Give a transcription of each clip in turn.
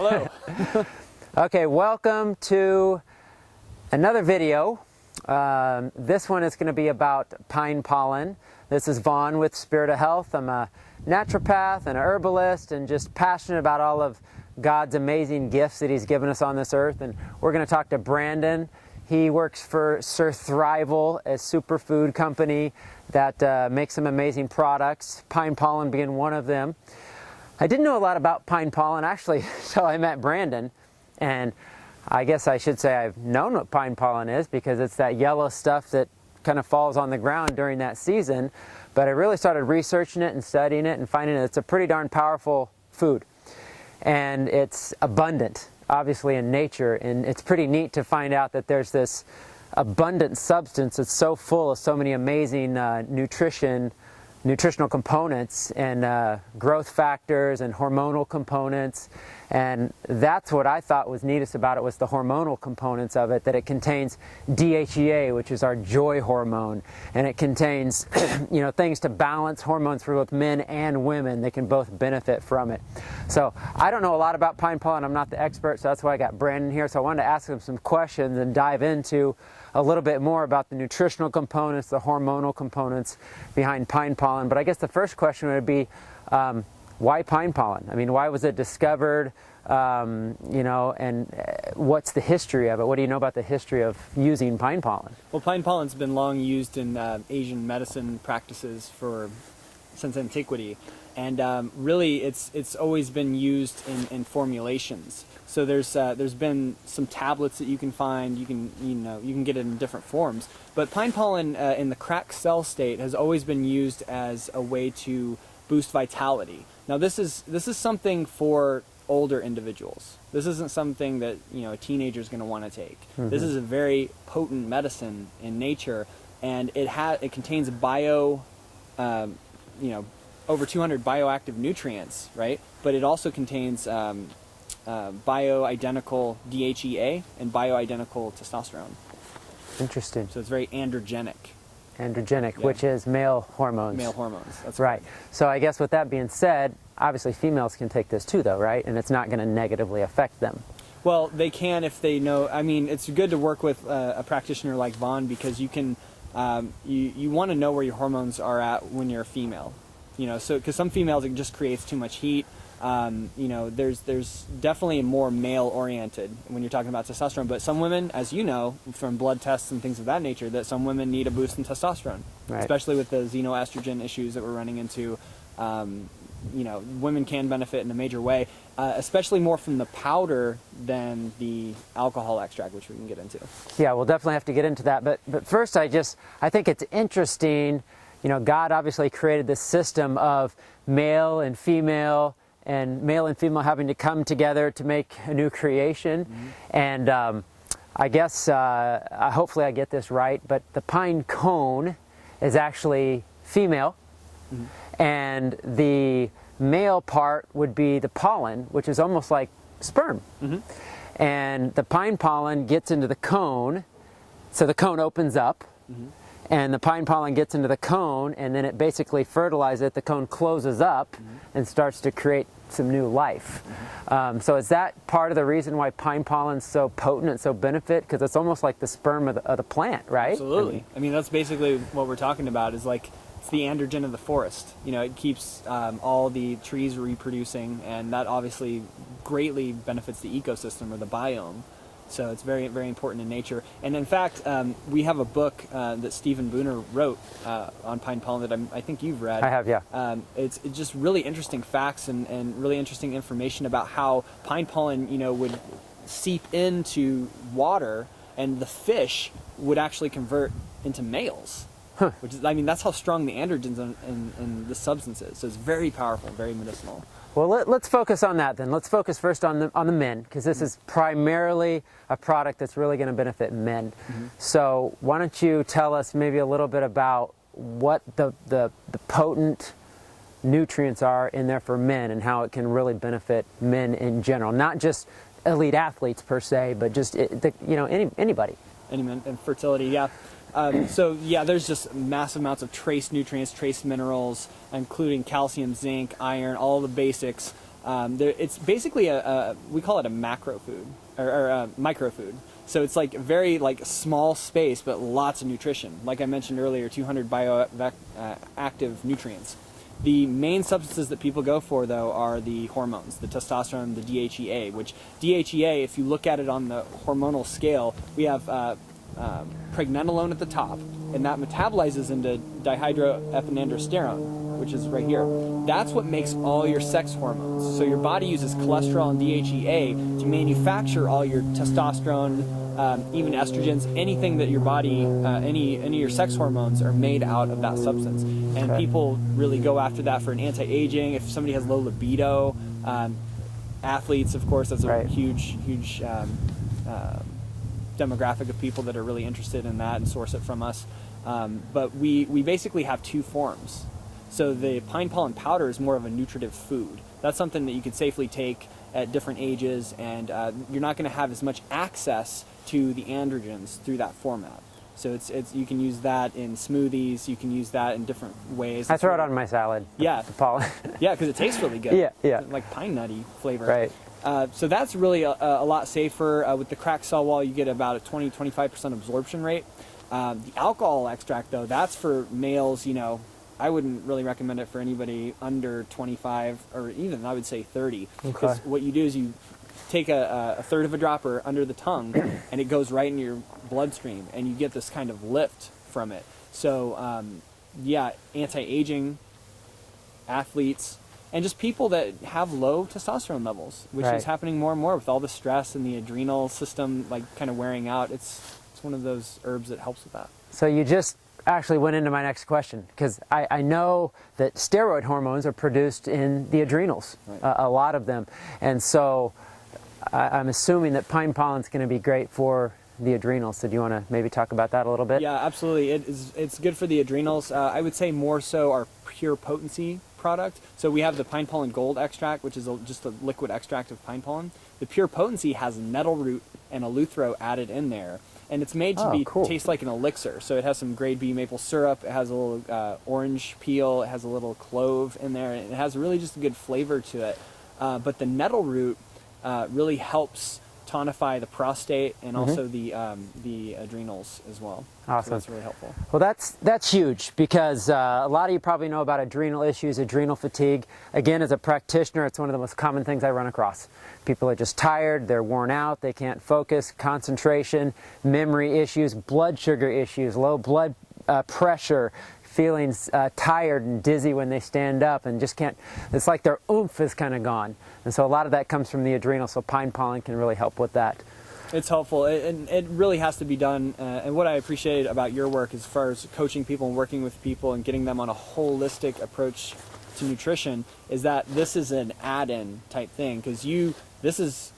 Hello. Okay, welcome to another video. This one is going to be about pine pollen. This is Vaughn with Spirit of Health. I'm a naturopath and a herbalist and just passionate about all of God's amazing gifts that He's given us on this earth. And we're going to talk to Brandon. He works for Sir Thrival, a superfood company that makes some amazing products, pine pollen being one of them. I didn't know a lot about pine pollen actually until I met Brandon, and I guess I should say I've known what pine pollen is because it's that yellow stuff that kind of falls on the ground during that season, but I really started researching it and studying it and finding that it's a pretty darn powerful food, and it's abundant obviously in nature, and it's pretty neat to find out that there's this abundant substance that's so full of so many amazing nutritional components and growth factors and hormonal components. And that's what I thought was neatest about it, was the hormonal components of it, that it contains DHEA, which is our joy hormone, and it contains things to balance hormones for both men and women. They can both benefit from it. So I don't know a lot about pine pollen. I'm not the expert, so that's why I got Brandon here. So I wanted to ask him some questions and dive into a little bit more about the nutritional components, the hormonal components behind pine pollen. But I guess the first question would be, why pine pollen? I mean, why was it discovered, and what's the history of it? What do you know about the history of using pine pollen? Well, pine pollen's been long used in Asian medicine practices since antiquity, and really it's always been used in formulations. So there's been some tablets that you can find. You can get it in different forms. But pine pollen in the cracked cell state has always been used as a way to boost vitality. Now this is something for older individuals. This isn't something that a teenager is going to want to take. Mm-hmm. This is a very potent medicine in nature, and it contains over 200 bioactive nutrients, right? But it also contains bioidentical DHEA and bioidentical testosterone. Interesting. So it's very androgenic. Androgenic, yeah. Which is male hormones. Male hormones, that's right. So I guess with that being said, obviously females can take this too though, right? And it's not going to negatively affect them. Well, they can if they know. I mean, it's good to work with a practitioner like Vaughn because you can, you want to know where your hormones are at when you're a female. So because some females, it just creates too much heat. There's definitely more male-oriented when you're talking about testosterone, but some women, as you know, from blood tests and things of that nature, that some women need a boost in testosterone, right. Especially with the xenoestrogen issues that we're running into. Women can benefit in a major way, especially more from the powder than the alcohol extract, which we can get into. Yeah, we'll definitely have to get into that, but first I think it's interesting, God obviously created this system of male and female having to come together to make a new creation. Mm-hmm. And I guess, hopefully I get this right, but the pine cone is actually female, mm-hmm. and the male part would be the pollen, which is almost like sperm. Mm-hmm. And the pine pollen gets into the cone, so the cone opens up, mm-hmm. and the pine pollen gets into the cone, and then it basically fertilizes it. The cone closes up, mm-hmm. and starts to create some new life. Mm-hmm. So is that part of the reason why pine pollen is so potent and so benefit? Because it's almost like the sperm of the plant, right? Absolutely. I mean, that's basically what we're talking about, is like, it's the androgen of the forest. It keeps all the trees reproducing, and that obviously greatly benefits the ecosystem or the biome. So it's very, very important in nature. And in fact, we have a book that Stephen Booner wrote on pine pollen that I think you've read. I have, yeah. It's just really interesting facts and really interesting information about how pine pollen, would seep into water, and the fish would actually convert into males. Huh. Which is, that's how strong the androgens in the substance is. So it's very powerful, very medicinal. Well, let's focus on that then. Let's focus first on the men, because this is primarily a product that's really going to benefit men. Mm-hmm. So why don't you tell us maybe a little bit about what the potent nutrients are in there for men and how it can really benefit men in general, not just elite athletes per se, but just anybody. Any men, and fertility, yeah. So yeah, there's just massive amounts of trace nutrients, trace minerals, including calcium, zinc, iron, all the basics. It's basically we call it a macro food or a micro food. So it's like very like small space, but lots of nutrition. Like I mentioned earlier, 200 bioactive nutrients. The main substances that people go for, though, are the hormones, the testosterone, the DHEA, which DHEA, if you look at it on the hormonal scale, we have pregnenolone at the top, and that metabolizes into dihydroepiandrosterone, which is right here. That's what makes all your sex hormones. So your body uses cholesterol and DHEA to manufacture all your testosterone, even estrogens, anything that your body, any of your sex hormones are made out of that substance. And people really go after that for an anti-aging. If somebody has low libido, athletes, of course, that's a huge demographic of people that are really interested in that and source it from us. But we basically have two forms. So the pine pollen powder is more of a nutritive food. That's something that you could safely take at different ages, and you're not going to have as much access to the androgens through that format. So it's you can use that in smoothies. You can use that in different ways. I throw it on my salad. Yeah, the pollen. Yeah, because it tastes really good. Yeah. Like pine nutty flavor. Right. So that's really a lot safer. With the cracked cell wall, you get about a 20-25% absorption rate. The alcohol extract, though, that's for males. I wouldn't really recommend it for anybody under 25 or even, I would say, 30. Because what you do is you take a third of a dropper under the tongue and it goes right in your bloodstream and you get this kind of lift from it. So, yeah, anti-aging, athletes, and just people that have low testosterone levels, which is happening more and more with all the stress and the adrenal system like kind of wearing out. It's one of those herbs that helps with that. So you just actually went into my next question, because I know that steroid hormones are produced in the adrenals, a lot of them. And so I'm assuming that pine pollen is going to be great for the adrenals. So do you want to maybe talk about that a little bit? Yeah, absolutely. It's good for the adrenals. I would say more so our pure potency product. So we have the pine pollen gold extract, which is just a liquid extract of pine pollen. The pure potency has nettle root and eleuthero added in there. And it's made to taste like an elixir. So it has some grade B maple syrup. It has a little orange peel. It has a little clove in there. And it has really just a good flavor to it. But the nettle root really helps tonify the prostate and also the adrenals as well. Awesome. So that's really helpful. Well, that's huge, because a lot of you probably know about adrenal issues, adrenal fatigue. Again, as a practitioner, it's one of the most common things I run across. People are just tired, they're worn out, they can't focus, concentration, memory issues, blood sugar issues, low blood pressure, feeling tired and dizzy when they stand up, and just can't, it's like their oomph is kind of gone. And so a lot of that comes from the adrenal, so pine pollen can really help with that. It's helpful, and it really has to be done. And what I appreciate about your work as far as coaching people and working with people and getting them on a holistic approach to nutrition is that this is an add-in type thing, because this is,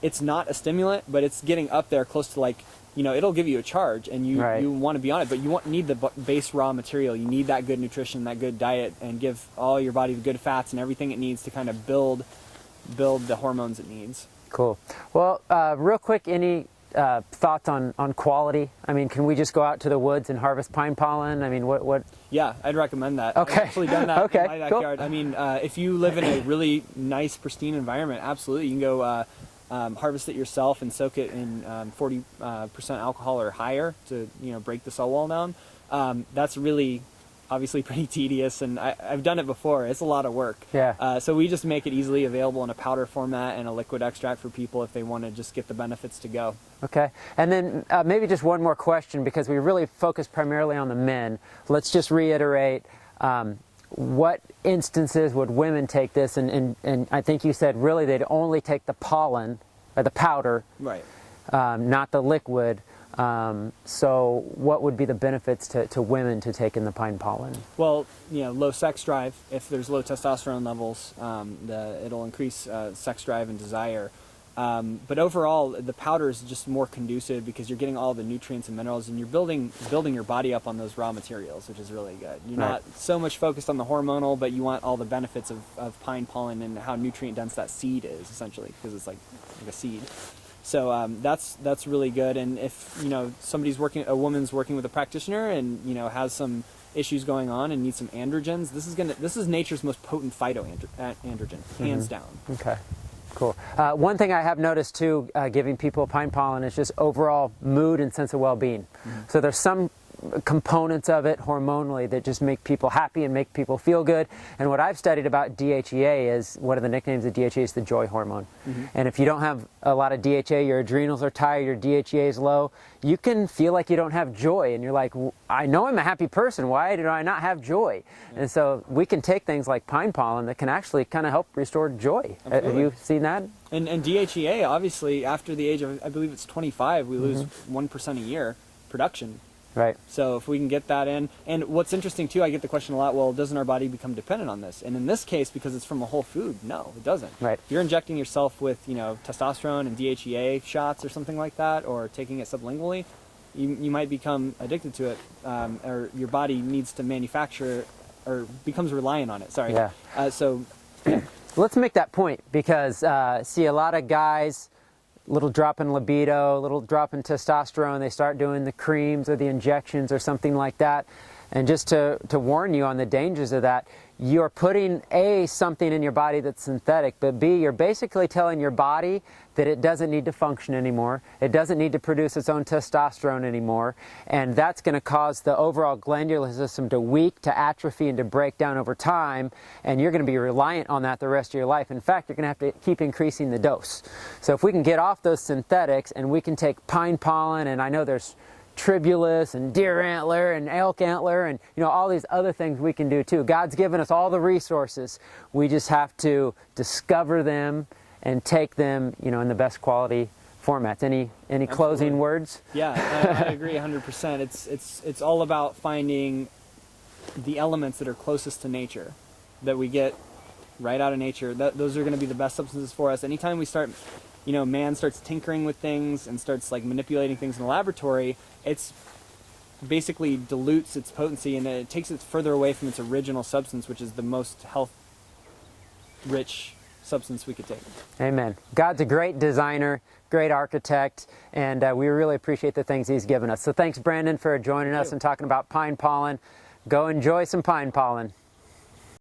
it's not a stimulant, but it's getting up there close to, like, it'll give you a charge, and you want to be on it, but you need the base raw material. You need that good nutrition, that good diet, and give all your body the good fats and everything it needs to kind of build the hormones it needs. Cool. Well, real quick, any thoughts on quality? I mean, can we just go out to the woods and harvest pine pollen? I mean, what? Yeah, I'd recommend that. Okay. I've actually done that in my backyard. Cool. I mean, if you live in a really nice, pristine environment, absolutely, you can go harvest it yourself and soak it in 40% alcohol or higher to break the cell wall down. That's really obviously pretty tedious, and I've done it before. It's a lot of work. Yeah. So we just make it easily available in a powder format and a liquid extract for people if they want to just get the benefits to go. Okay. And then maybe just one more question, because we really focus primarily on the men. Let's just reiterate, what instances would women take this? And I think you said really they'd only take the pollen, or the powder, right? Not the liquid. So what would be the benefits to women to take in the pine pollen? Well, low sex drive. If there's low testosterone levels, it'll increase sex drive and desire. But overall, the powder is just more conducive because you're getting all the nutrients and minerals, and you're building your body up on those raw materials, which is really good. You're not so much focused on the hormonal, but you want all the benefits of pine pollen and how nutrient dense that seed is, essentially, because it's like a seed. So that's really good. And if somebody's a woman's working with a practitioner and has some issues going on and need some androgens, this is nature's most potent phytoandrogen, hands down. Okay, cool. One thing I have noticed too, giving people pine pollen, is just overall mood and sense of well-being. So there's some components of it hormonally that just make people happy and make people feel good. And what I've studied about DHEA is, one of the nicknames of DHEA is the joy hormone. And if you don't have a lot of DHEA, your adrenals are tired, your DHEA is low, you can feel like you don't have joy, and you're like, I know I'm a happy person, why do I not have joy? And so we can take things like pine pollen that can actually kind of help restore joy. Absolutely. Have you seen that? And DHEA, obviously, after the age of, I believe it's 25, we lose 1% a year production. Right. So if we can get that in, and what's interesting too, I get the question a lot, well, doesn't our body become dependent on this? And in this case, because it's from a whole food, no, it doesn't. Right. If you're injecting yourself with, testosterone and DHEA shots or something like that, or taking it sublingually, you might become addicted to it, or your body needs to manufacture, or becomes reliant on it, sorry. Yeah. Yeah. Let's make that point, because see, a lot of guys, little drop in libido, little drop in testosterone, they start doing the creams or the injections or something like that. And just to warn you on the dangers of that, you're putting A, something in your body that's synthetic, but B, you're basically telling your body that it doesn't need to function anymore, it doesn't need to produce its own testosterone anymore, and that's going to cause the overall glandular system to weak, to atrophy, and to break down over time, and you're going to be reliant on that the rest of your life. In fact, you're going to have to keep increasing the dose. So if we can get off those synthetics and we can take pine pollen, and I know there's tribulus and deer antler and elk antler and all these other things we can do too. God's given us all the resources. We just have to discover them and take them in the best quality formats. Any closing words? Yeah, I agree 100%. It's all about finding the elements that are closest to nature, that we get right out of nature. Those are going to be the best substances for us. Anytime we start, man starts tinkering with things and starts like manipulating things in the laboratory, it's basically dilutes its potency and it takes it further away from its original substance, which is the most health-rich substance we could take. Amen. God's a great designer, great architect, and we really appreciate the things He's given us. So thanks, Brandon, for joining us and talking about pine pollen. Go enjoy some pine pollen.